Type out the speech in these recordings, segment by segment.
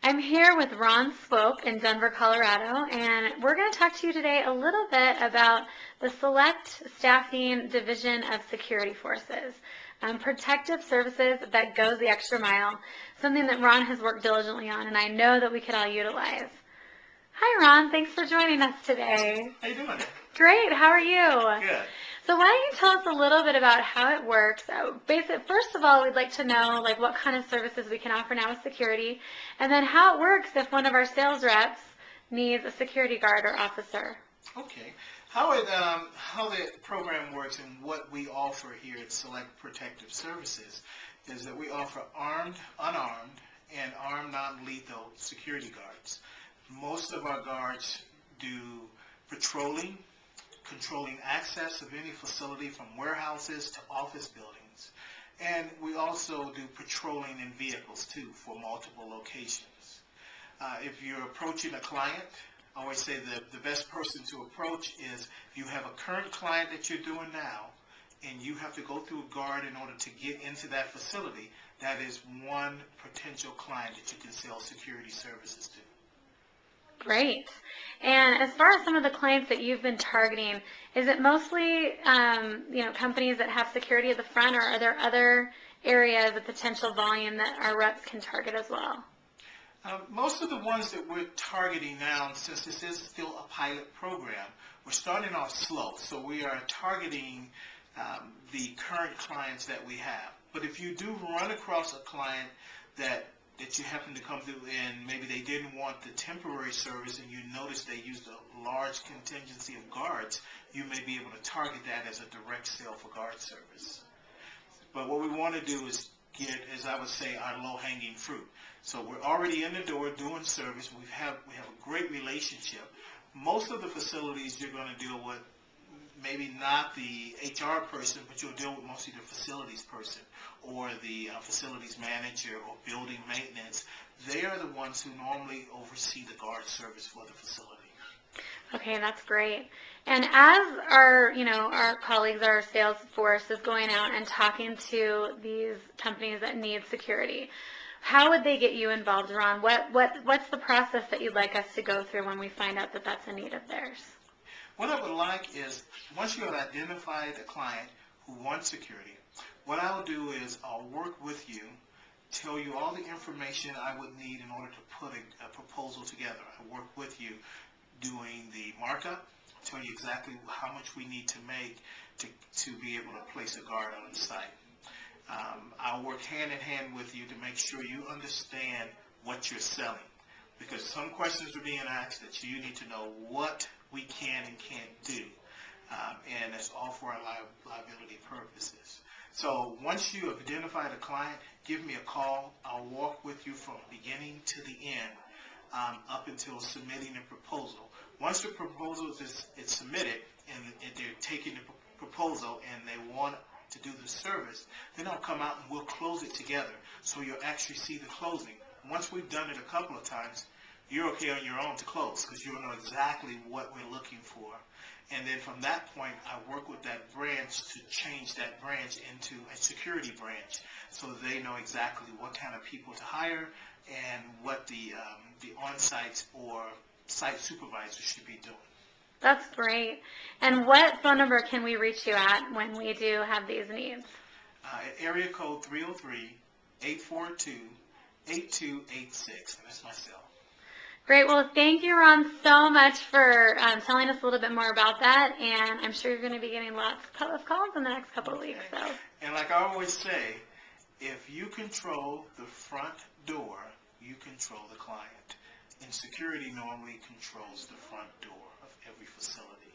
I'm here with Ron Swope in Denver, Colorado, and we're going to talk to you today a little bit about the Select Staffing Division of Security Forces, protective services that goes the extra mile, something that Ron has worked diligently on, and I know that we could all utilize. Hi, Ron. Thanks for joining us today. How you doing? Great. How are you? Good. So why don't you tell us a little bit about how it works? First of all, we'd like to know what kind of services we can offer now with security, and then how it works if one of our sales reps needs a security guard or officer. Okay. How the program works and what we offer here at Select Protective Services is that we offer armed, unarmed, and armed non-lethal security guards. Most of our guards do patrolling, controlling access of any facility from warehouses to office buildings. And we also do patrolling in vehicles too for multiple locations. If you're approaching a client, I always say the best person to approach is if you have a current client that you're doing now and you have to go through a guard in order to get into that facility, that is one potential client that you can sell security services to. Great. And as far as some of the clients that you've been targeting, is it mostly companies that have security at the front, or are there other areas of potential volume that our reps can target as well? Most of the ones that we're targeting now, since this is still a pilot program, we're starting off slow. So we are targeting the current clients that we have. But if you do run across a client that you happen to come through and maybe they didn't want the temporary service and you notice they used a large contingency of guards, you may be able to target that as a direct sale for guard service. But what we want to do is get, as I would say, our low-hanging fruit. So we're already in the door doing service. We have a great relationship. Most of the facilities you're going to deal with, maybe not the HR person, but you'll deal with mostly the facilities person or the facilities manager or building maintenance. They are the ones who normally oversee the guard service for the facility. Okay, that's great. And as our colleagues, our sales force is going out and talking to these companies that need security, how would they get you involved, Ron? What's the process that you'd like us to go through when we find out that that's a need of theirs? What I would like is, once you have identified a client who wants security, what I'll do is I'll work with you, tell you all the information I would need in order to put a proposal together. I work with you doing the markup, tell you exactly how much we need to make to be able to place a guard on the site. I'll work hand in hand with you to make sure you understand what you're selling, because some questions are being asked that you need to know what we can and can't do, and it's all for our liability purposes. So once you have identified a client, give me a call. I'll walk with you from beginning to the end, up until submitting a proposal. Once the proposal is submitted and they're taking the proposal and they want to do the service, then I'll come out and we'll close it together, so you'll actually see the closing. Once we've done it a couple of times, you're okay on your own to close because you'll know exactly what we're looking for. And then from that point, I work with that branch to change that branch into a security branch so they know exactly what kind of people to hire and what the on-sites or site supervisors should be doing. That's great. And what phone number can we reach you at when we do have these needs? At area code 303-842-8286, and that's my cell. Great. Well, thank you, Ron, so much for telling us a little bit more about that, and I'm sure you're going to be getting lots of calls in the next couple of weeks. So. And like I always say, if you control the front door, you control the client. And security normally controls the front door of every facility.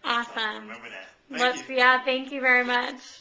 Awesome. So remember that. Thank you. Yeah, thank you very much.